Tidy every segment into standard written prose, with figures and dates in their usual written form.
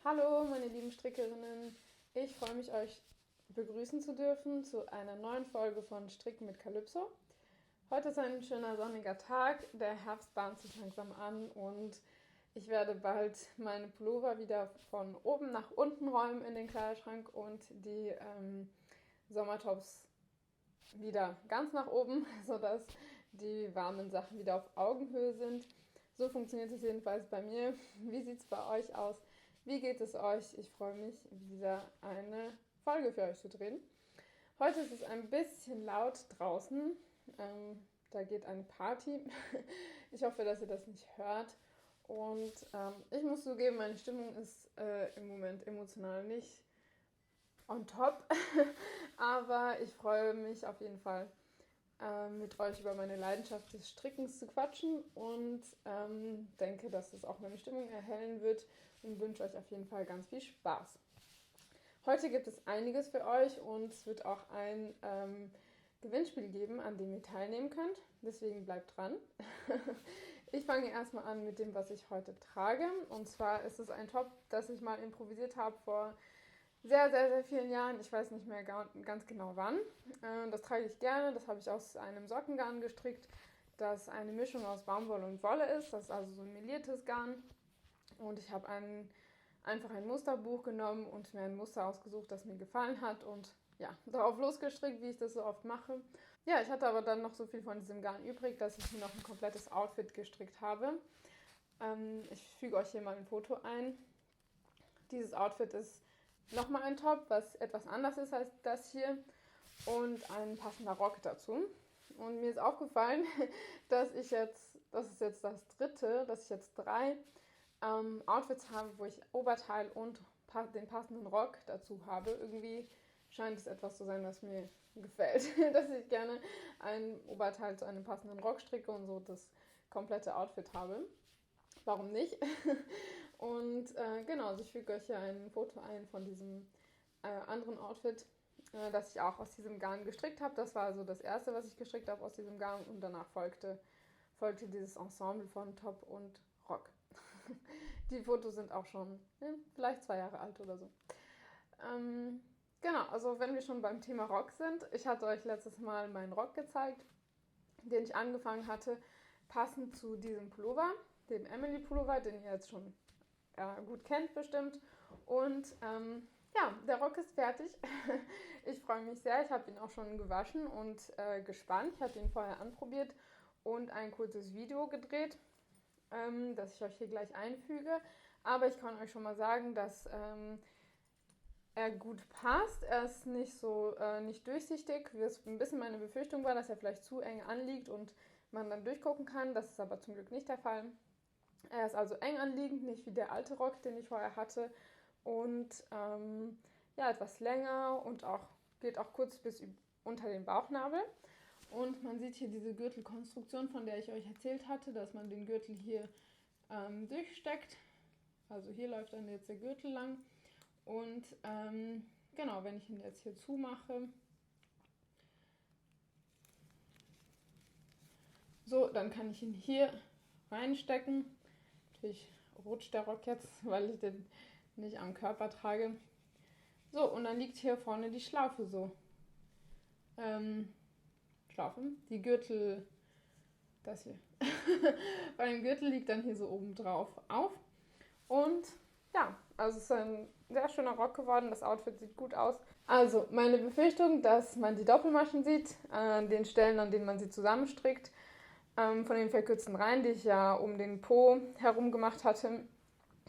Hallo, meine lieben Strickerinnen. Ich freue mich, euch begrüßen zu dürfen zu einer neuen Folge von Stricken mit Calypso. Heute ist ein schöner sonniger Tag. Der Herbst bahnt sich langsam an und ich werde bald meine Pullover wieder von oben nach unten räumen in den Kleiderschrank und die Sommertops wieder ganz nach oben, sodass die warmen Sachen wieder auf Augenhöhe sind. So funktioniert es jedenfalls bei mir. Wie sieht es bei euch aus? Wie geht es euch? Ich freue mich, wieder eine Folge für euch zu drehen. Heute ist es ein bisschen laut draußen. Da geht eine Party. Ich hoffe, dass ihr das nicht hört. Und ich muss zugeben, meine Stimmung ist im Moment emotional nicht on top. Aber ich freue mich auf jeden Fall, mit euch über meine Leidenschaft des Strickens zu quatschen und denke, dass es auch meine Stimmung erhellen wird und wünsche euch auf jeden Fall ganz viel Spaß. Heute gibt es einiges für euch und es wird auch ein Gewinnspiel geben, an dem ihr teilnehmen könnt. Deswegen bleibt dran. Ich fange erstmal an mit dem, was ich heute trage. Und zwar ist es ein Top, das ich mal improvisiert habe vor sehr vielen Jahren. Ich weiß nicht mehr ganz genau wann. Das trage ich gerne. Das habe ich aus einem Sockengarn gestrickt, das eine Mischung aus Baumwolle und Wolle ist. Das ist also so ein meliertes Garn. Und ich habe einfach ein Musterbuch genommen und mir ein Muster ausgesucht, das mir gefallen hat. Und ja, darauf losgestrickt, wie ich das so oft mache. Ja, ich hatte aber dann noch so viel von diesem Garn übrig, dass ich mir noch ein komplettes Outfit gestrickt habe. Ich füge euch hier mal ein Foto ein. Dieses Outfit ist nochmal ein Top, was etwas anders ist als das hier und ein passender Rock dazu. Und mir ist aufgefallen, das ist jetzt das dritte, dass ich jetzt drei Outfits habe, wo ich Oberteil und den passenden Rock dazu habe. Irgendwie scheint es etwas zu sein, was mir gefällt, dass ich gerne ein Oberteil zu einem passenden Rock stricke und so das komplette Outfit habe. Warum nicht? Und genau, also ich füge euch hier ein Foto ein von diesem anderen Outfit, das ich auch aus diesem Garn gestrickt habe. Das war also das erste, was ich gestrickt habe aus diesem Garn und danach folgte dieses Ensemble von Top und Rock. Die Fotos sind auch schon vielleicht 2 Jahre alt oder so. Genau, also wenn wir schon beim Thema Rock sind, ich hatte euch letztes Mal meinen Rock gezeigt, den ich angefangen hatte, passend zu diesem Pullover, dem Emily Pullover, den ihr jetzt schon gut kennt bestimmt. Und ja, der Rock ist fertig. Ich freue mich sehr. Ich habe ihn auch schon gewaschen und gespannt. Ich hatte ihn vorher anprobiert und ein kurzes Video gedreht, das ich euch hier gleich einfüge. Aber ich kann euch schon mal sagen, dass er gut passt. Er ist nicht durchsichtig, wie es ein bisschen meine Befürchtung war, dass er vielleicht zu eng anliegt und man dann durchgucken kann. Das ist aber zum Glück nicht der Fall. Er ist also eng anliegend, nicht wie der alte Rock, den ich vorher hatte. Und ja, etwas länger und geht auch kurz bis unter den Bauchnabel. Und man sieht hier diese Gürtelkonstruktion, von der ich euch erzählt hatte, dass man den Gürtel hier durchsteckt. Also hier läuft dann jetzt der Gürtel lang. Und genau, wenn ich ihn jetzt hier zumache, so, dann kann ich ihn hier reinstecken. Natürlich rutscht der Rock jetzt, weil ich den nicht am Körper trage. So, und dann liegt hier vorne die Schlaufe so. Schlaufe, die Gürtel, das hier. Bei dem Gürtel liegt dann hier so oben drauf auf. Und ja, also es ist ein sehr schöner Rock geworden. Das Outfit sieht gut aus. Also meine Befürchtung, dass man die Doppelmaschen sieht, an den Stellen, an denen man sie zusammenstrickt, von den verkürzten Reihen, die ich ja um den Po herum gemacht hatte.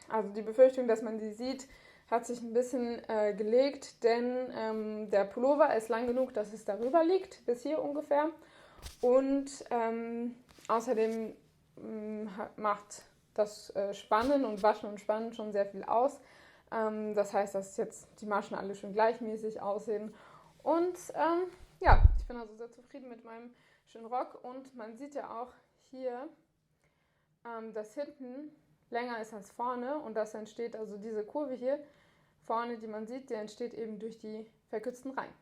Also die Befürchtung, dass man die sieht, hat sich ein bisschen gelegt, denn der Pullover ist lang genug, dass es darüber liegt, bis hier ungefähr. Und außerdem macht das Spannen und Waschen und Spannen schon sehr viel aus. Das heißt, dass jetzt die Maschen alle schön gleichmäßig aussehen. Und ja, ich bin also sehr zufrieden mit meinem schönen Rock. Und man sieht ja auch hier, dass hinten länger ist als vorne. Und das entsteht, also diese Kurve hier vorne, die man sieht, die entsteht eben durch die verkürzten Reihen.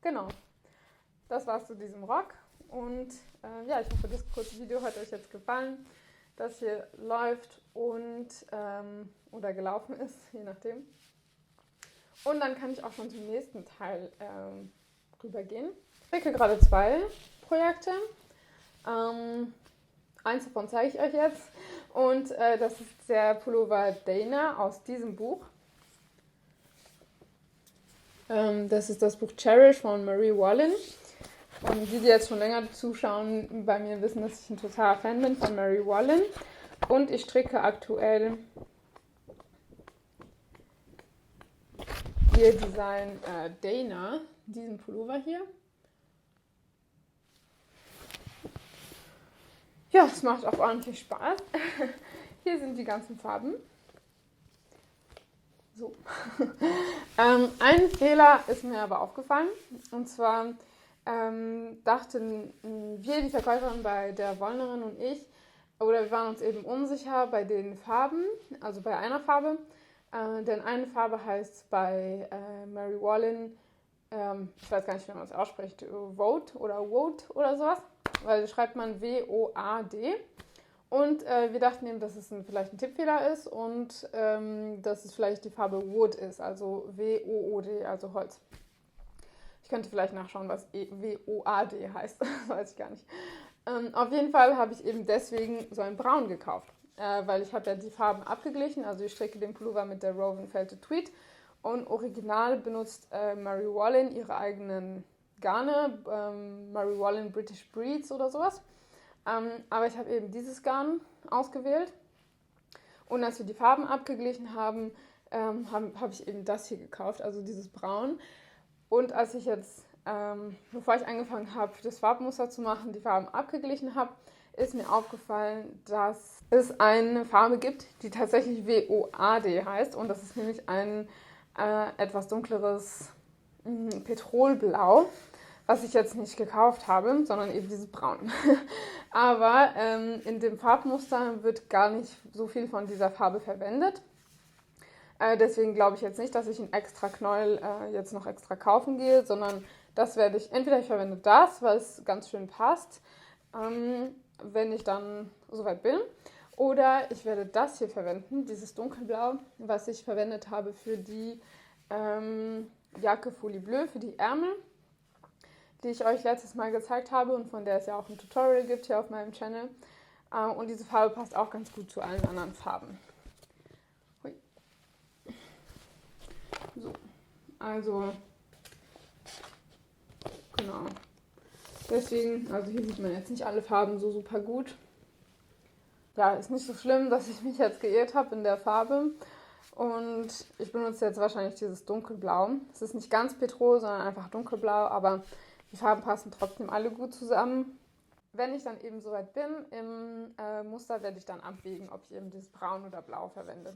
Genau, das war's zu diesem Rock. Und ja, ich hoffe, das kurze Video hat euch jetzt gefallen. das hier läuft und oder gelaufen ist, je nachdem. Und dann kann ich auch schon zum nächsten Teil rübergehen. Ich stricke gerade 2 Projekte. Eins davon zeige ich euch jetzt. Und das ist der Pullover Dana aus diesem Buch. Das ist das Buch Cherish von Marie Wallin. Und die jetzt schon länger zuschauen, bei mir wissen, dass ich ein totaler Fan bin von Marie Wallin. Und ich stricke aktuell ihr Design Dana, diesen Pullover hier. Ja, es macht auch ordentlich Spaß. Hier sind die ganzen Farben. So. Ein Fehler ist mir aber aufgefallen. Und zwar dachten wir, die Verkäuferin bei der Wollnerin und ich, oder wir waren uns eben unsicher bei den Farben, also bei einer Farbe. Denn eine Farbe heißt bei Mary Wallin, ich weiß gar nicht, wie man es ausspricht, Vote oder Vote oder sowas, weil schreibt man W-O-A-D. Und wir dachten eben, dass es vielleicht ein Tippfehler ist und dass es vielleicht die Farbe Wood ist, also W-O-O-D, also Holz. Ich könnte vielleicht nachschauen, was W-O-A-D heißt, weiß ich gar nicht. Auf jeden Fall habe ich eben deswegen so ein Braun gekauft. Weil ich habe ja die Farben abgeglichen, also ich stricke den Pullover mit der Woven Felted Tweed und original benutzt Mary Wallin ihre eigenen Garne, Mary Wallin British Breeds oder sowas. Aber ich habe eben dieses Garn ausgewählt und als wir die Farben abgeglichen haben, habe ich eben das hier gekauft, also dieses Braun. Und als ich jetzt, bevor ich angefangen habe, das Farbmuster zu machen, die Farben abgeglichen habe, ist mir aufgefallen, dass es eine Farbe gibt, die tatsächlich WOAD heißt. Und das ist nämlich ein etwas dunkleres Petrolblau, was ich jetzt nicht gekauft habe, sondern eben dieses Braun. Aber in dem Farbmuster wird gar nicht so viel von dieser Farbe verwendet. Deswegen glaube ich jetzt nicht, dass ich einen extra Knäuel jetzt noch extra kaufen gehe, sondern das werde ich, entweder ich verwende das, weil es ganz schön passt, wenn ich dann soweit bin. Oder ich werde das hier verwenden, dieses Dunkelblau, was ich verwendet habe für die Jacke Folie Bleu, für die Ärmel, die ich euch letztes Mal gezeigt habe und von der es ja auch ein Tutorial gibt hier auf meinem Channel. Und diese Farbe passt auch ganz gut zu allen anderen Farben. Hui. So, also, genau. Deswegen, also hier sieht man jetzt nicht alle Farben so super gut. Ja, ist nicht so schlimm, dass ich mich jetzt geirrt habe in der Farbe. Und ich benutze jetzt wahrscheinlich dieses Dunkelblau. Es ist nicht ganz Petrol, sondern einfach Dunkelblau, aber die Farben passen trotzdem alle gut zusammen. Wenn ich dann eben soweit bin, im Muster werde ich dann abwägen, ob ich eben dieses Braun oder Blau verwende.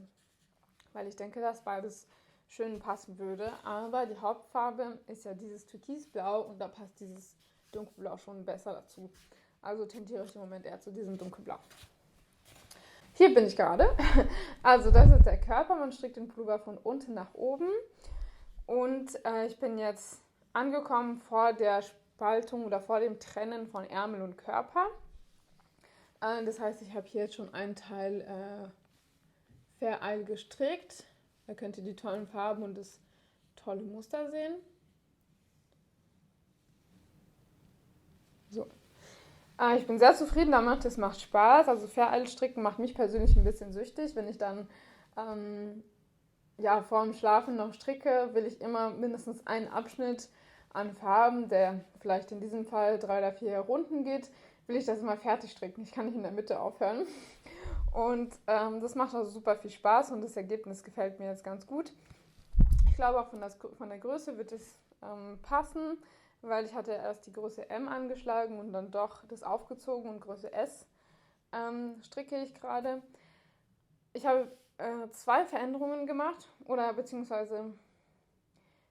Weil ich denke, dass beides schön passen würde. Aber die Hauptfarbe ist ja dieses Türkisblau und da passt dieses Dunkelblau schon besser dazu. Also tendiere ich im Moment eher zu diesem Dunkelblau. Hier bin ich gerade. Also das ist der Körper. Man strickt den Pullover von unten nach oben. Und ich bin jetzt angekommen vor der Spaltung oder vor dem Trennen von Ärmel und Körper. Das heißt, ich habe hier jetzt schon einen Teil vereil gestrickt. Da könnt ihr die tollen Farben und das tolle Muster sehen. So. Ich bin sehr zufrieden damit, es macht Spaß. Also Vereilstricken macht mich persönlich ein bisschen süchtig. Wenn ich dann vor dem Schlafen noch stricke, will ich immer mindestens einen Abschnitt an Farben, der vielleicht in diesem Fall 3 oder 4 Runden geht, will ich das immer fertig stricken. Ich kann nicht in der Mitte aufhören. Und das macht also super viel Spaß und das Ergebnis gefällt mir jetzt ganz gut. Ich glaube auch von der Größe wird es passen, weil ich hatte erst die Größe M angeschlagen und dann doch das aufgezogen und Größe S stricke ich gerade. Ich habe 2 Veränderungen gemacht oder beziehungsweise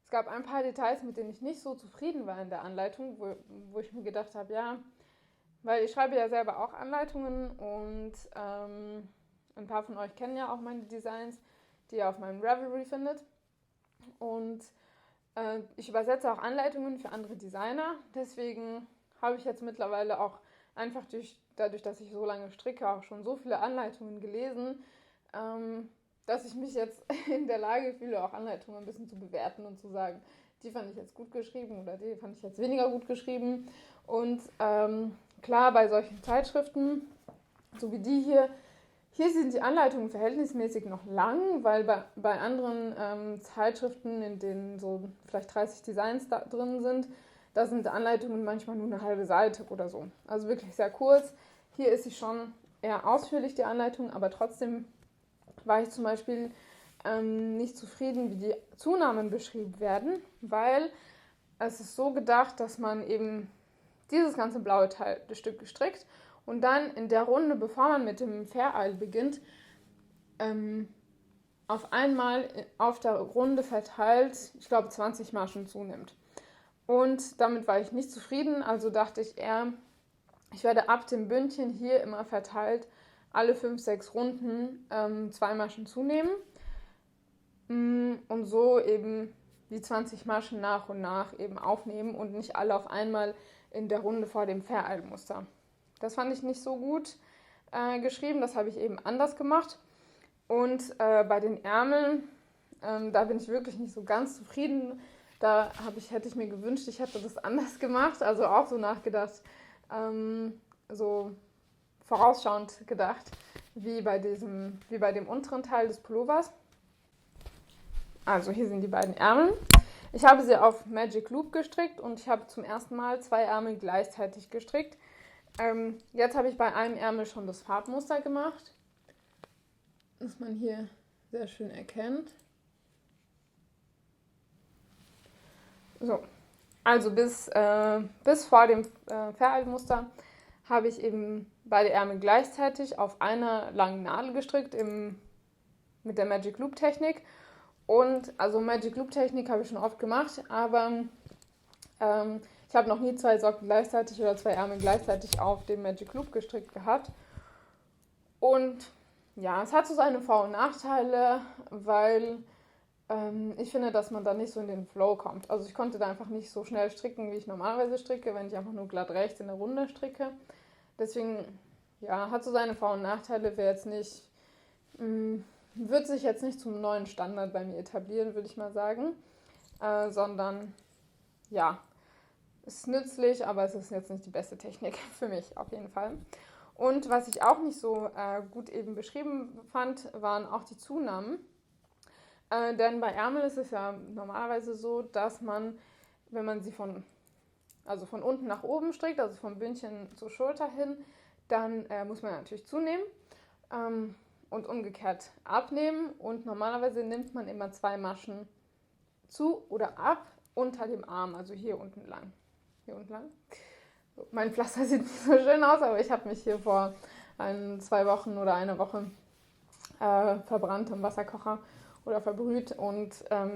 es gab ein paar Details, mit denen ich nicht so zufrieden war in der Anleitung, wo ich mir gedacht habe, ja, weil ich schreibe ja selber auch Anleitungen und ein paar von euch kennen ja auch meine Designs, die ihr auf meinem Ravelry findet. Und ich übersetze auch Anleitungen für andere Designer. Deswegen habe ich jetzt mittlerweile auch einfach durch dadurch, dass ich so lange stricke, auch schon so viele Anleitungen gelesen, dass ich mich jetzt in der Lage fühle, auch Anleitungen ein bisschen zu bewerten und zu sagen, die fand ich jetzt gut geschrieben oder die fand ich jetzt weniger gut geschrieben. Und klar, bei solchen Zeitschriften, so wie die hier sind die Anleitungen verhältnismäßig noch lang, weil bei anderen Zeitschriften, in denen so vielleicht 30 Designs da drin sind, da sind die Anleitungen manchmal nur eine halbe Seite oder so. Also wirklich sehr kurz. Hier ist sie schon eher ausführlich, die Anleitung, aber trotzdem war ich zum Beispiel nicht zufrieden, wie die Zunahmen beschrieben werden, weil es ist so gedacht, dass man eben dieses ganze blaue Teil, das Stück gestrickt und dann in der Runde, bevor man mit dem Vereil beginnt, auf einmal auf der Runde verteilt, ich glaube 20 Maschen zunimmt. Und damit war ich nicht zufrieden, also dachte ich eher, ich werde ab dem Bündchen hier immer verteilt alle 5, 6 Runden 2 Maschen zunehmen und so eben die 20 Maschen nach und nach eben aufnehmen und nicht alle auf einmal in der Runde vor dem Vereilmuster. Das fand ich nicht so gut geschrieben, das habe ich eben anders gemacht. Und bei den Ärmeln, da bin ich wirklich nicht so ganz zufrieden. Da hätte ich mir gewünscht, ich hätte das anders gemacht, also auch so nachgedacht, so vorausschauend gedacht, wie bei dem unteren Teil des Pullovers. Also hier sind die beiden Ärmel. Ich habe sie auf Magic Loop gestrickt und ich habe zum ersten Mal 2 Ärmel gleichzeitig gestrickt. Jetzt habe ich bei einem Ärmel schon das Farbmuster gemacht, das man hier sehr schön erkennt. So, also bis vor dem Vereilmuster habe ich eben beide Ärmel gleichzeitig auf einer langen Nadel gestrickt mit der Magic Loop Technik. Und also Magic Loop Technik habe ich schon oft gemacht, aber ich habe noch nie 2 Socken gleichzeitig oder 2 Ärmel gleichzeitig auf dem Magic Loop gestrickt gehabt. Und ja, es hat so seine Vor- und Nachteile, weil ich finde, dass man da nicht so in den Flow kommt. Also ich konnte da einfach nicht so schnell stricken, wie ich normalerweise stricke, wenn ich einfach nur glatt rechts in der Runde stricke. Deswegen, ja, hat so seine Vor- und Nachteile, wird sich jetzt nicht zum neuen Standard bei mir etablieren, würde ich mal sagen, sondern ja, ist nützlich, aber es ist jetzt nicht die beste Technik für mich auf jeden Fall. Und was ich auch nicht so gut eben beschrieben fand, waren auch die Zunahmen. Denn bei Ärmel ist es ja normalerweise so, dass man, wenn man sie von unten nach oben strickt, also vom Bündchen zur Schulter hin, dann muss man natürlich zunehmen und umgekehrt abnehmen. Und normalerweise nimmt man immer 2 Maschen zu oder ab unter dem Arm, also hier unten lang. So, mein Pflaster sieht nicht so schön aus, aber ich habe mich hier vor 2 Wochen oder einer Woche verbrannt im Wasserkocher oder verbrüht und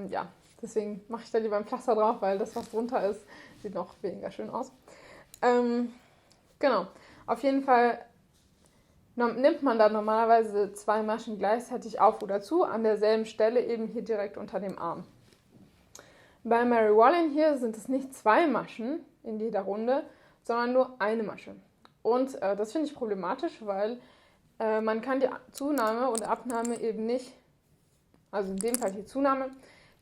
ja, deswegen mache ich da lieber ein Pflaster drauf, weil das, was drunter ist, sieht noch weniger schön aus. Genau, auf jeden Fall nimmt man da normalerweise 2 Maschen gleichzeitig auf oder zu, an derselben Stelle eben hier direkt unter dem Arm. Bei Mary Wallin hier sind es nicht 2 Maschen in jeder Runde, sondern nur eine Masche. Und das finde ich problematisch, weil man kann die Zunahme und Abnahme eben nicht, also in dem Fall die Zunahme,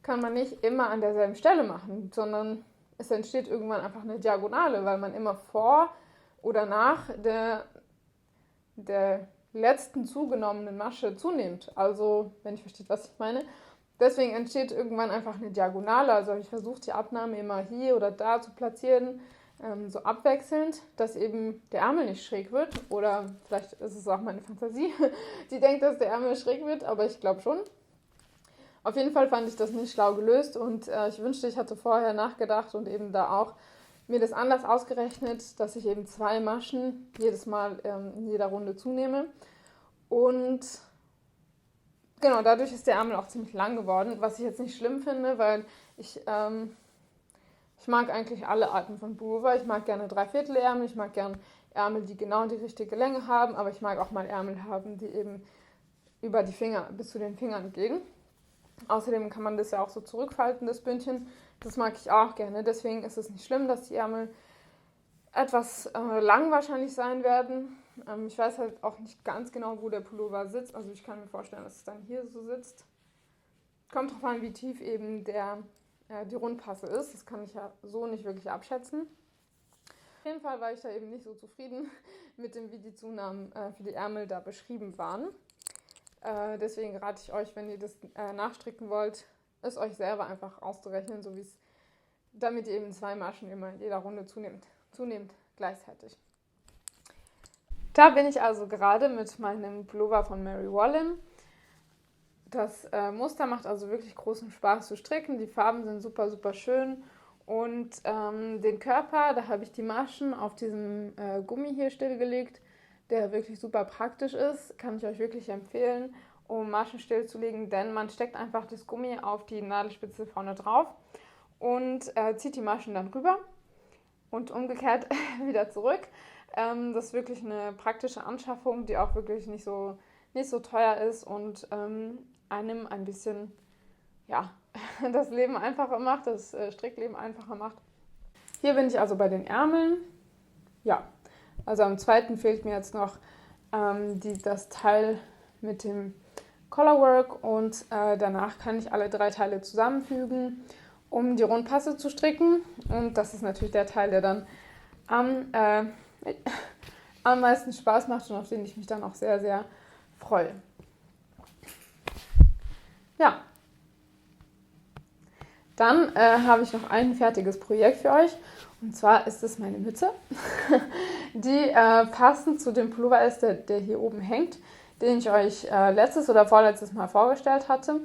kann man nicht immer an derselben Stelle machen, sondern es entsteht irgendwann einfach eine Diagonale, weil man immer vor oder nach der letzten zugenommenen Masche zunimmt. Also, wenn ihr versteht, was ich meine. Deswegen entsteht irgendwann einfach eine Diagonale. Also ich versuche die Abnahme immer hier oder da zu platzieren, so abwechselnd, dass eben der Ärmel nicht schräg wird. Oder vielleicht ist es auch meine Fantasie, die denkt, dass der Ärmel schräg wird, aber ich glaube schon. Auf jeden Fall fand ich das nicht schlau gelöst und ich wünschte, ich hatte vorher nachgedacht und eben da auch mir das anders ausgerechnet, dass ich eben 2 Maschen jedes Mal in jeder Runde zunehme. Und genau, dadurch ist der Ärmel auch ziemlich lang geworden, was ich jetzt nicht schlimm finde, weil ich mag eigentlich alle Arten von Pullover. Ich mag gerne Dreiviertelärmel, ich mag gerne Ärmel, die genau die richtige Länge haben, aber ich mag auch mal Ärmel haben, die eben über die Finger, bis zu den Fingern gehen. Außerdem kann man das ja auch so zurückfalten, das Bündchen. Das mag ich auch gerne. Deswegen ist es nicht schlimm, dass die Ärmel etwas lang wahrscheinlich sein werden. Ich weiß halt auch nicht ganz genau, wo der Pullover sitzt. Also ich kann mir vorstellen, dass es dann hier so sitzt. Kommt drauf an, wie tief eben die Rundpasse ist. Das kann ich ja so nicht wirklich abschätzen. Auf jeden Fall war ich da eben nicht so zufrieden mit dem, wie die Zunahmen für die Ärmel da beschrieben waren. Deswegen rate ich euch, wenn ihr das nachstricken wollt, es euch selber einfach auszurechnen, so wie es, damit ihr eben 2 Maschen immer in jeder Runde zunehmend gleichzeitig. Da bin ich also gerade mit meinem Pullover von Mary Wallin. Das Muster macht also wirklich großen Spaß zu stricken. Die Farben sind super, super schön. Und den Körper, da habe ich die Maschen auf diesem Gummi hier stillgelegt, der wirklich super praktisch ist. Kann ich euch wirklich empfehlen, um Maschen stillzulegen, denn man steckt einfach das Gummi auf die Nadelspitze vorne drauf und zieht die Maschen dann rüber und umgekehrt wieder zurück. Das ist wirklich eine praktische Anschaffung, die auch wirklich nicht so teuer ist und einem ein bisschen das Leben einfacher macht, das Strickleben einfacher macht. Hier bin ich also bei den Ärmeln. Ja, also am zweiten fehlt mir jetzt noch das Teil mit dem Collarwork und danach kann ich alle 3 Teile zusammenfügen, um die Rundpasse zu stricken. Und das ist natürlich der Teil, der dann am meisten Spaß macht und auf den ich mich dann auch sehr, sehr freue. Ja, dann habe ich noch ein fertiges Projekt für euch. Und zwar ist es meine Mütze, die passend zu dem Pullover ist, der hier oben hängt, den ich euch letztes oder vorletztes Mal vorgestellt hatte.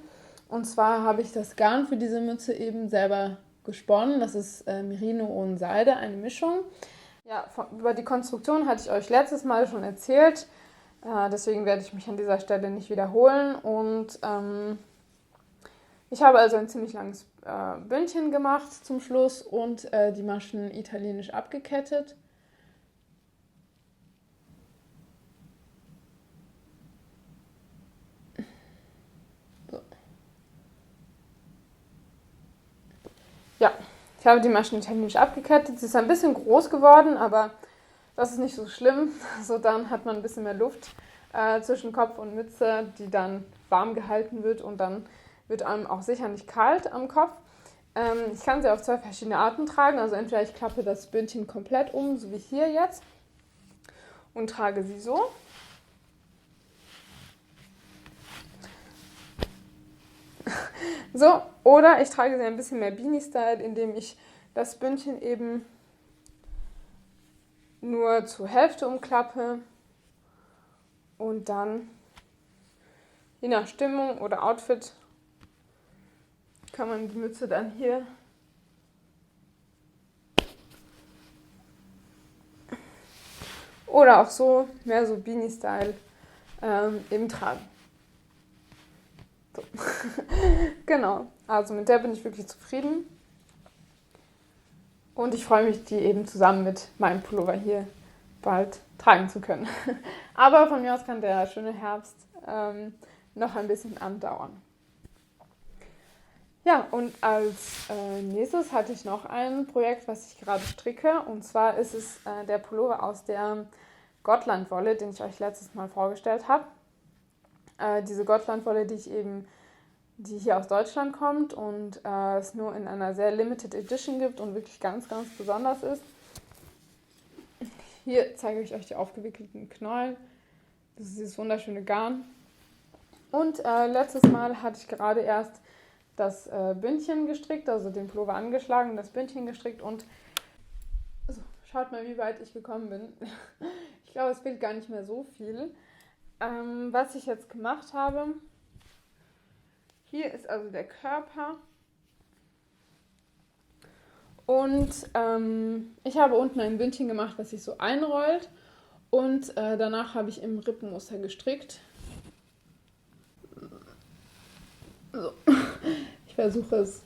Und zwar habe ich das Garn für diese Mütze eben selber gesponnen. Das ist Merino und Seide, eine Mischung. Ja, über die Konstruktion hatte ich euch letztes Mal schon erzählt. Deswegen werde ich mich an dieser Stelle nicht wiederholen. Und ich habe also ein ziemlich langes Bündchen gemacht zum Schluss und die Maschen italienisch abgekettet. So. Ja, ich habe die Maschen italienisch abgekettet. Sie ist ein bisschen groß geworden, aber das ist nicht so schlimm. So, dann hat man ein bisschen mehr Luft zwischen Kopf und Mütze, die dann warm gehalten wird und dann wird einem auch sicher nicht kalt am Kopf. Ich kann sie auf 2 verschiedene Arten tragen. Also entweder ich klappe das Bündchen komplett um, so wie hier jetzt, und trage sie so. So, oder ich trage sie ein bisschen mehr Beanie-Style, indem ich das Bündchen eben nur zur Hälfte umklappe und dann je nach Stimmung oder Outfit kann man die Mütze dann hier oder auch so, mehr so Beanie-Style eben tragen. So. Genau, also mit der bin ich wirklich zufrieden. Und ich freue mich, die eben zusammen mit meinem Pullover hier bald tragen zu können. Aber von mir aus kann der schöne Herbst noch ein bisschen andauern. Ja, und als nächstes hatte ich noch ein Projekt, was ich gerade stricke. Und zwar ist es der Pullover aus der Gotlandwolle, den ich euch letztes Mal vorgestellt habe. Diese Gotlandwolle, die hier aus Deutschland kommt und es nur in einer sehr Limited Edition gibt und wirklich ganz, ganz besonders ist. Hier zeige ich euch die aufgewickelten Knäuel. Das ist dieses wunderschöne Garn. Und letztes Mal hatte ich gerade erst das Bündchen gestrickt, also den Pullover angeschlagen, das Bündchen gestrickt und so, schaut mal, wie weit ich gekommen bin. Ich glaube, es fehlt gar nicht mehr so viel. Was ich jetzt gemacht habe, hier ist also der Körper und ich habe unten ein Bündchen gemacht, was sich so einrollt und danach habe ich im Rippenmuster gestrickt. So. Ich versuche es.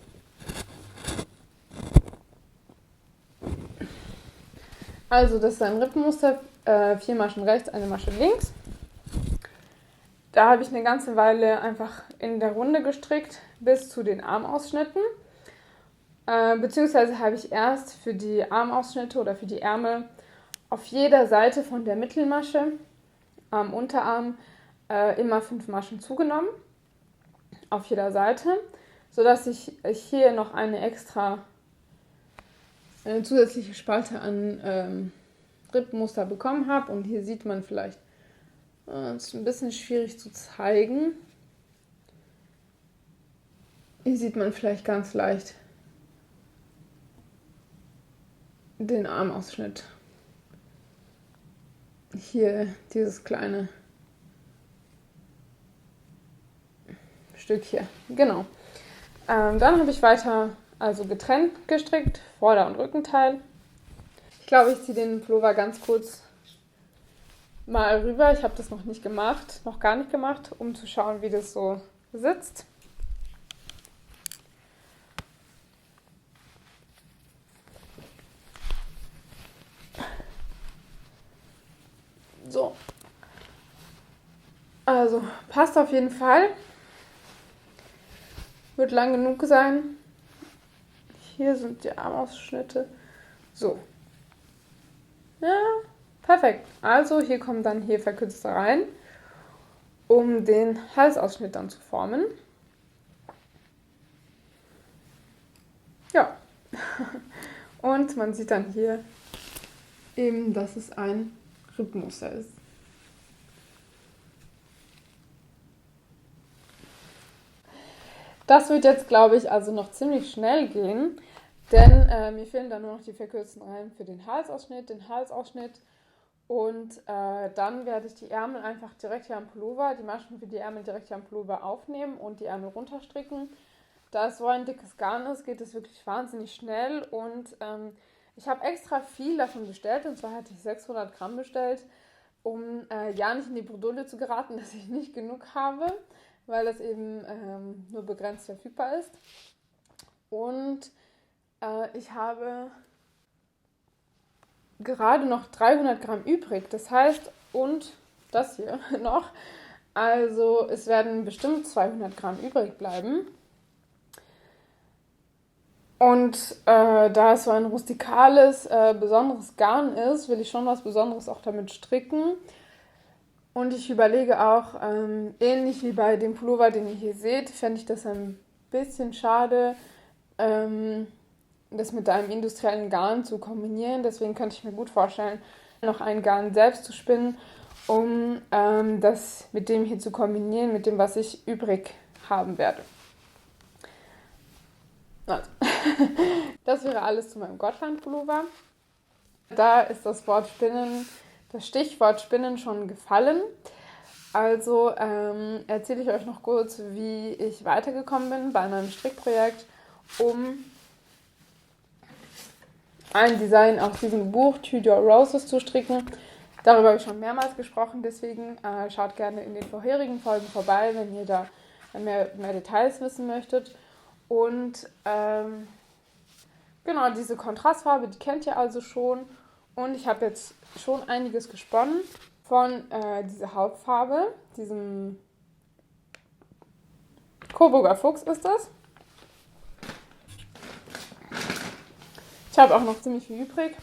Also das ist ein Rippenmuster, 4 Maschen rechts, eine Masche links. Da habe ich eine ganze Weile einfach in der Runde gestrickt bis zu den Armausschnitten. Beziehungsweise habe ich erst für die Armausschnitte oder für die Ärmel auf jeder Seite von der Mittelmasche am Unterarm immer 5 Maschen zugenommen, auf jeder Seite, sodass ich hier noch eine zusätzliche Spalte an Rippmuster bekommen habe. Und hier sieht man vielleicht, ist ein bisschen schwierig zu zeigen. Hier sieht man vielleicht ganz leicht den Armausschnitt. Hier dieses kleine Stück hier. Genau. Dann habe ich weiter getrennt gestrickt, Vorder- und Rückenteil. Ich glaube, ich ziehe den Pullover ganz kurz mal rüber. Ich habe das noch gar nicht gemacht, um zu schauen, wie das so sitzt. So. Also, passt auf jeden Fall. Wird lang genug sein. Hier sind die Armausschnitte. So. Ja, perfekt. Also hier kommen dann hier verkürzte rein, um den Halsausschnitt dann zu formen. Ja. Und man sieht dann hier eben, dass es ein Rippmuster ist. Das wird jetzt, glaube ich, also noch ziemlich schnell gehen, denn mir fehlen dann nur noch die verkürzten Reihen für den Halsausschnitt und dann werde ich die Ärmel einfach direkt hier am Pullover, die Maschen für die Ärmel direkt hier am Pullover aufnehmen und die Ärmel runterstricken. Da es so ein dickes Garn ist, geht es wirklich wahnsinnig schnell und ich habe extra viel davon bestellt, und zwar hatte ich 600 Gramm bestellt, um ja nicht in die Bredouille zu geraten, dass ich nicht genug habe, weil das eben nur begrenzt verfügbar ist. Und ich habe gerade noch 300 Gramm übrig. Das heißt, und das hier noch, also es werden bestimmt 200 Gramm übrig bleiben. Und da es so ein rustikales, besonderes Garn ist, will ich schon was Besonderes auch damit stricken. Und ich überlege auch, ähnlich wie bei dem Pullover, den ihr hier seht, fände ich das ein bisschen schade, das mit einem industriellen Garn zu kombinieren. Deswegen könnte ich mir gut vorstellen, noch ein Garn selbst zu spinnen, um das mit dem hier zu kombinieren, mit dem, was ich übrig haben werde. Also, das wäre alles zu meinem Gotland-Pullover. Da ist das Stichwort Spinnen schon gefallen. Also erzähle ich euch noch kurz, wie ich weitergekommen bin bei meinem Strickprojekt, um ein Design aus diesem Buch Tudor Roses zu stricken. Darüber habe ich schon mehrmals gesprochen, deswegen schaut gerne in den vorherigen Folgen vorbei, wenn ihr da mehr Details wissen möchtet. Und genau, diese Kontrastfarbe, die kennt ihr also schon. Und ich habe jetzt schon einiges gesponnen von dieser Hauptfarbe, diesem Coburger Fuchs ist das. Ich habe auch noch ziemlich viel übrig.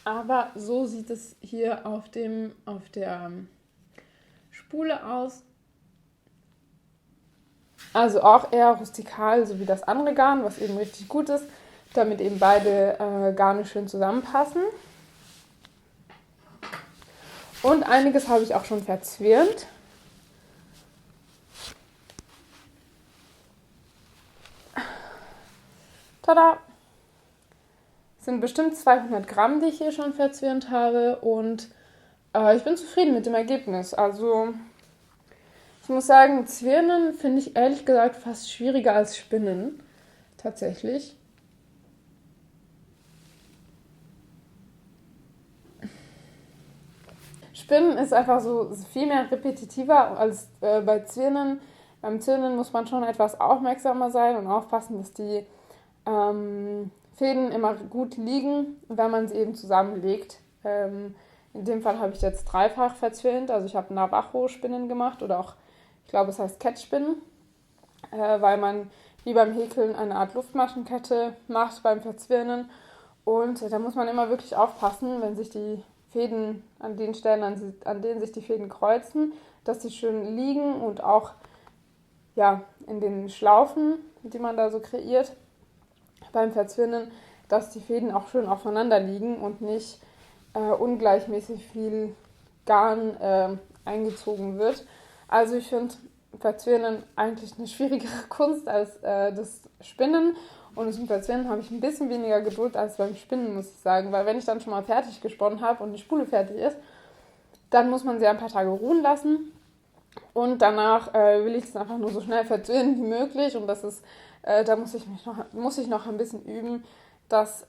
Aber so sieht es hier auf der Spule aus. Also auch eher rustikal, so wie das andere Garn, was eben richtig gut ist, damit eben beide Garne schön zusammenpassen. Und einiges habe ich auch schon verzwirnt. Tada! Es sind bestimmt 200 Gramm, die ich hier schon verzwirnt habe. Und ich bin zufrieden mit dem Ergebnis. Also ich muss sagen, Zwirnen finde ich ehrlich gesagt fast schwieriger als Spinnen. Tatsächlich. Spinnen ist einfach so viel mehr repetitiver als bei Zwirnen. Beim Zwirnen muss man schon etwas aufmerksamer sein und aufpassen, dass die Fäden immer gut liegen, wenn man sie eben zusammenlegt. In dem Fall habe ich jetzt dreifach verzwirnt, also ich habe Navajo-Spinnen gemacht oder auch, ich glaube es heißt Kettspinnen, weil man wie beim Häkeln eine Art Luftmaschenkette macht beim Verzwirnen Und da muss man immer wirklich aufpassen, wenn sich die Fäden an den Stellen, an denen sich die Fäden kreuzen, dass sie schön liegen und auch ja, in den Schlaufen, die man da so kreiert, beim Verzwinnen, dass die Fäden auch schön aufeinander liegen und nicht ungleichmäßig viel Garn eingezogen wird. Also ich finde Verzwinnen eigentlich eine schwierigere Kunst als das Spinnen. Und zum Verzwinnen habe ich ein bisschen weniger Geduld als beim Spinnen, muss ich sagen. Weil wenn ich dann schon mal fertig gesponnen habe und die Spule fertig ist, dann muss man sie ein paar Tage ruhen lassen. Und danach will ich es einfach nur so schnell verzwinnen wie möglich. Und das ist, da muss ich noch ein bisschen üben, dass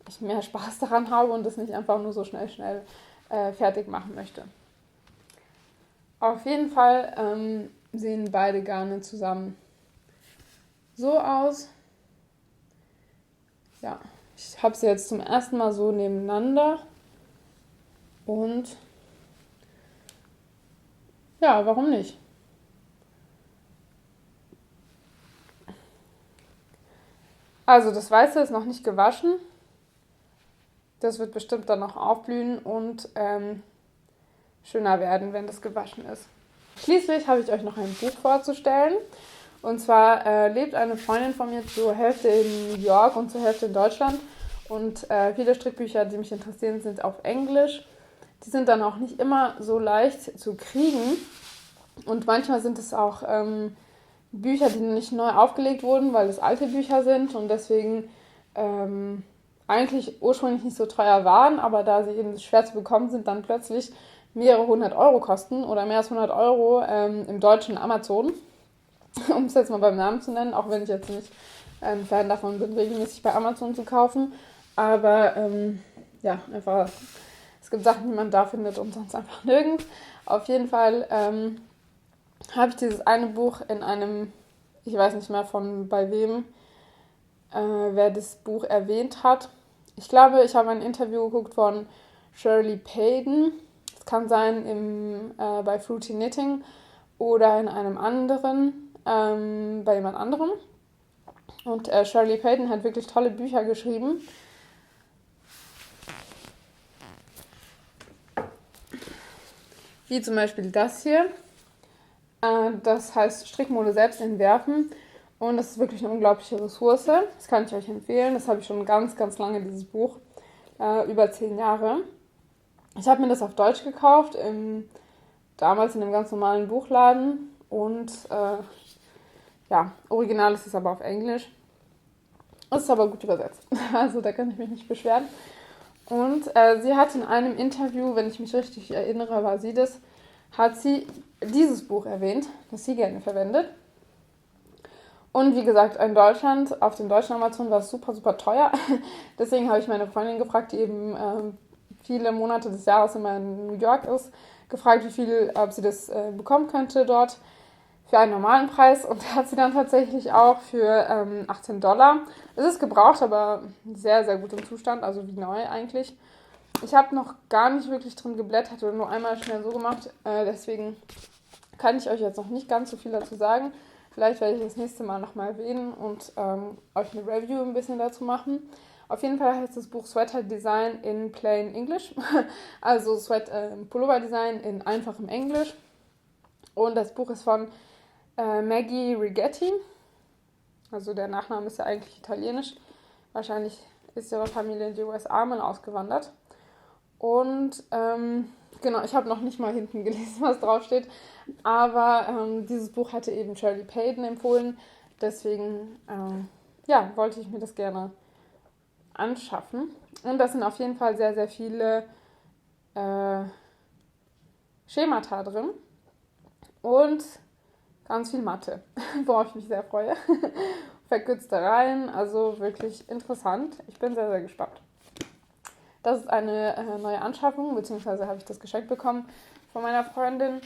ich mehr Spaß daran habe und das nicht einfach nur so schnell fertig machen möchte. Auf jeden Fall sehen beide Garne zusammen so aus. Ja, ich habe sie jetzt zum ersten Mal so nebeneinander und ja, warum nicht? Also das Weiße ist noch nicht gewaschen. Das wird bestimmt dann noch aufblühen und schöner werden, wenn das gewaschen ist. Schließlich habe ich euch noch ein Buch vorzustellen. Und zwar lebt eine Freundin von mir zur Hälfte in New York und zur Hälfte in Deutschland. Und viele Strickbücher, die mich interessieren, sind auf Englisch. Die sind dann auch nicht immer so leicht zu kriegen. Und manchmal sind es auch Bücher, die nicht neu aufgelegt wurden, weil es alte Bücher sind und deswegen eigentlich ursprünglich nicht so teuer waren, aber da sie eben schwer zu bekommen sind, dann plötzlich mehrere 100 € kosten oder mehr als 100 € im deutschen Amazon, um es jetzt mal beim Namen zu nennen, auch wenn ich jetzt nicht ein Fan davon bin, regelmäßig bei Amazon zu kaufen. Aber ja, einfach, es gibt Sachen, die man da findet und sonst einfach nirgends. Auf jeden Fall habe ich dieses eine Buch in einem, ich weiß nicht mehr von bei wem, wer das Buch erwähnt hat. Ich glaube, ich habe ein Interview geguckt von Shirley Payton. Es kann sein bei Fruity Knitting oder in einem anderen, bei jemand anderem. Und Shirley Payton hat wirklich tolle Bücher geschrieben. Wie zum Beispiel das hier. Das heißt Strickmode selbst entwerfen. Und das ist wirklich eine unglaubliche Ressource. Das kann ich euch empfehlen. Das habe ich schon ganz, ganz lange, dieses Buch. Über 10 Jahre. Ich habe mir das auf Deutsch gekauft, damals in einem ganz normalen Buchladen. Und ja, original ist es aber auf Englisch. Es ist aber gut übersetzt. Also da kann ich mich nicht beschweren. Und sie hat in einem Interview, wenn ich mich richtig erinnere, war sie das, hat sie dieses Buch erwähnt, das sie gerne verwendet. Und wie gesagt, in Deutschland, auf dem deutschen Amazon war es super, super teuer. Deswegen habe ich meine Freundin gefragt, die eben viele Monate des Jahres immer in New York ist, gefragt, ob sie das bekommen könnte dort für einen normalen Preis. Und hat sie dann tatsächlich auch für $18. Es ist gebraucht, aber sehr, sehr gut im Zustand, also wie neu eigentlich. Ich habe noch gar nicht wirklich drin geblättert oder nur einmal schnell so gemacht. Deswegen kann ich euch jetzt noch nicht ganz so viel dazu sagen. Vielleicht werde ich das nächste Mal nochmal erwähnen und euch eine Review ein bisschen dazu machen. Auf jeden Fall heißt das Buch Sweater Design in Plain English. Also Pullover Design in einfachem Englisch. Und das Buch ist von Maggie Righetti. Also der Nachname ist ja eigentlich italienisch. Wahrscheinlich ist ihre Familie in die USA mal ausgewandert. Und genau, ich habe noch nicht mal hinten gelesen, was draufsteht. Aber dieses Buch hatte eben Shirley Payton empfohlen. Deswegen ja, wollte ich mir das gerne anschaffen. Und das sind auf jeden Fall sehr, sehr viele Schemata drin. Und ganz viel Mathe, worauf ich mich sehr freue. Verkürzte Reihen, also wirklich interessant. Ich bin sehr, sehr gespannt. Das ist eine neue Anschaffung, beziehungsweise habe ich das geschenkt bekommen von meiner Freundin.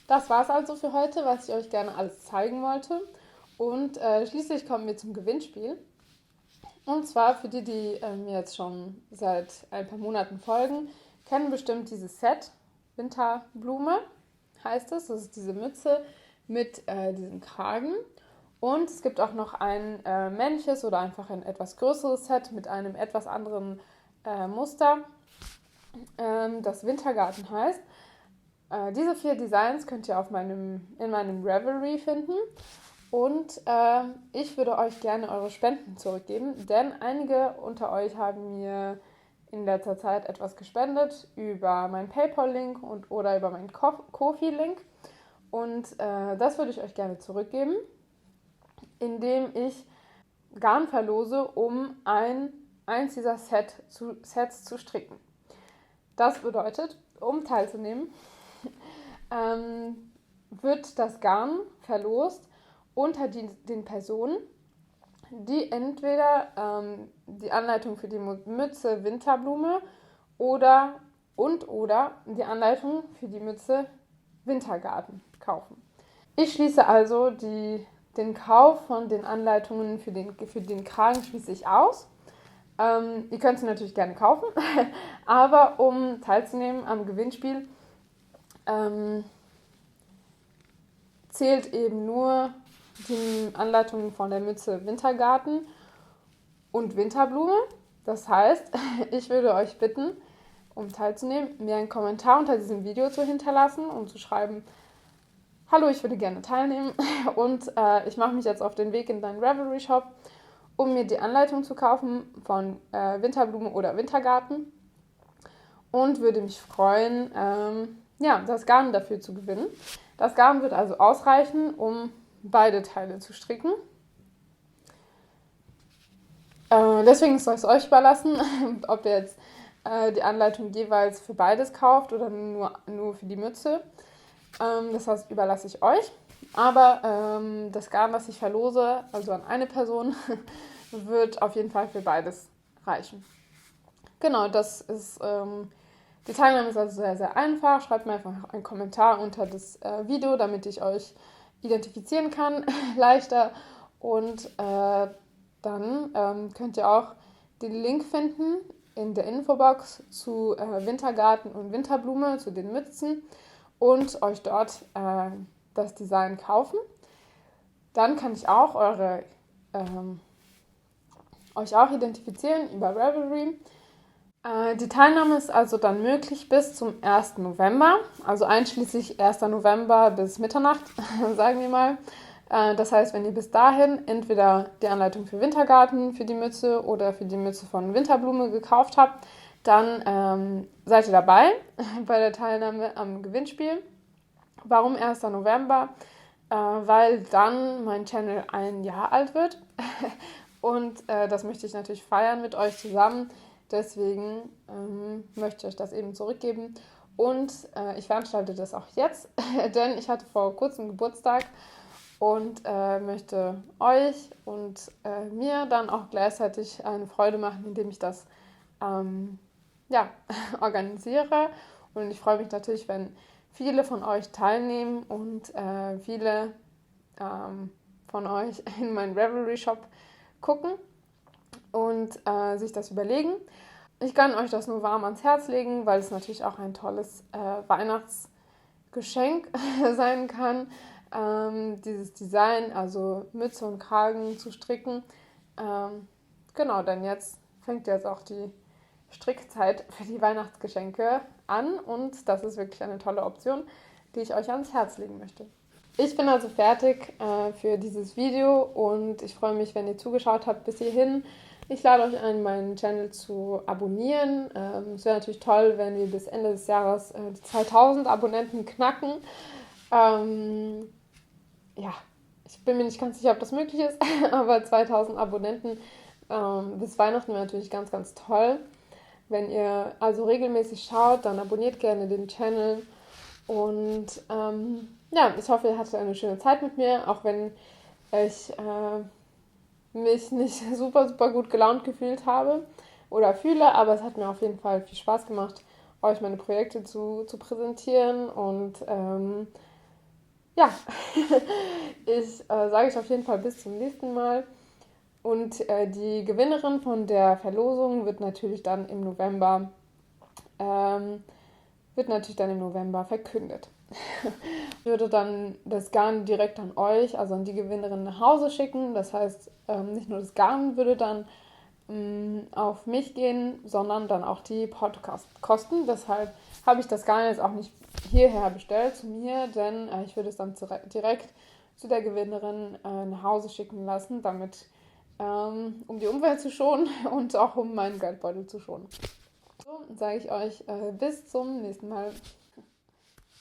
Das war es also für heute, was ich euch gerne alles zeigen wollte. Und schließlich kommen wir zum Gewinnspiel. Und zwar für die, die mir jetzt schon seit ein paar Monaten folgen, kennen bestimmt dieses Set. Winterblume heißt es. Das ist diese Mütze mit diesem Kragen. Und es gibt auch noch ein männliches oder einfach ein etwas größeres Set mit einem etwas anderen Muster, das Wintergarten heißt. Diese 4 Designs könnt ihr in meinem Ravelry finden. Und ich würde euch gerne eure Spenden zurückgeben, denn einige unter euch haben mir in letzter Zeit etwas gespendet über meinen PayPal-Link oder über meinen Ko-fi-Link. Und das würde ich euch gerne zurückgeben, indem ich Garn verlose, um eins dieser Sets zu stricken. Das bedeutet, um teilzunehmen, wird das Garn verlost unter den Personen, die entweder die Anleitung für die Mütze Winterblume oder die Anleitung für die Mütze Wintergarten kaufen. Ich schließe also den Kauf von den Anleitungen für den Kragen schließe ich aus. Ihr könnt sie natürlich gerne kaufen, aber um teilzunehmen am Gewinnspiel, zählt eben nur die Anleitungen von der Mütze Wintergarten und Winterblume. Das heißt, ich würde euch bitten, um teilzunehmen, mir einen Kommentar unter diesem Video zu hinterlassen und zu schreiben: Hallo, ich würde gerne teilnehmen und ich mache mich jetzt auf den Weg in deinen Ravelry Shop, um mir die Anleitung zu kaufen von Winterblume oder Wintergarten und würde mich freuen, das Garn dafür zu gewinnen. Das Garn wird also ausreichen, um beide Teile zu stricken. Deswegen ist es euch überlassen, ob ihr jetzt die Anleitung jeweils für beides kauft oder nur für die Mütze. Das heißt, überlasse ich euch. Aber das Garn, das ich verlose, also an eine Person, wird auf jeden Fall für beides reichen. Genau, die Teilnahme ist also sehr, sehr einfach. Schreibt mir einfach einen Kommentar unter das Video, damit ich euch identifizieren kann, leichter. Und dann könnt ihr auch den Link finden in der Infobox zu Wintergarten und Winterblume, zu den Mützen, und euch dort das Design kaufen. Dann kann ich auch euch auch identifizieren über Ravelry. Die Teilnahme ist also dann möglich bis zum 1. November, also einschließlich 1. November bis Mitternacht, sagen wir mal. Das heißt, wenn ihr bis dahin entweder die Anleitung für Wintergarten für die Mütze oder für die Mütze von Winterblume gekauft habt, dann seid ihr dabei bei der Teilnahme am Gewinnspiel. Warum 1. November? Weil dann mein Channel 1 Jahr alt wird und das möchte ich natürlich feiern mit euch zusammen. Deswegen möchte ich euch das eben zurückgeben und ich veranstalte das auch jetzt, denn ich hatte vor kurzem Geburtstag und möchte euch und mir dann auch gleichzeitig eine Freude machen, indem ich das organisiere. Und ich freue mich natürlich, wenn viele von euch teilnehmen und viele von euch in meinen Ravelry Shop gucken und sich das überlegen. Ich kann euch das nur warm ans Herz legen, weil es natürlich auch ein tolles Weihnachtsgeschenk sein kann, dieses Design, also Mütze und Kragen zu stricken. Genau, denn jetzt fängt jetzt auch die Strickzeit für die Weihnachtsgeschenke an und das ist wirklich eine tolle Option, die ich euch ans Herz legen möchte. Ich bin also fertig für dieses Video und ich freue mich, wenn ihr zugeschaut habt bis hierhin. Ich lade euch ein, meinen Channel zu abonnieren. Es wäre natürlich toll, wenn wir bis Ende des Jahres die 2000 Abonnenten knacken. Ich bin mir nicht ganz sicher, ob das möglich ist, aber 2000 Abonnenten bis Weihnachten wäre natürlich ganz, ganz toll. Wenn ihr also regelmäßig schaut, dann abonniert gerne den Channel. Und ich hoffe, ihr hattet eine schöne Zeit mit mir, auch wenn ich mich nicht super, super gut gelaunt gefühlt habe oder fühle, aber es hat mir auf jeden Fall viel Spaß gemacht, euch meine Projekte zu präsentieren und ich sage euch auf jeden Fall bis zum nächsten Mal und die Gewinnerin von der Verlosung wird natürlich dann im November verkündet. Ich würde dann das Garn direkt an euch, also an die Gewinnerin nach Hause schicken. Das heißt, nicht nur das Garn würde dann auf mich gehen, sondern dann auch die Podcast-Kosten. Deshalb habe ich das Garn jetzt auch nicht hierher bestellt zu mir, denn ich würde es dann direkt zu der Gewinnerin nach Hause schicken lassen, damit um die Umwelt zu schonen und auch um meinen Geldbeutel zu schonen. So, sage ich euch bis zum nächsten Mal.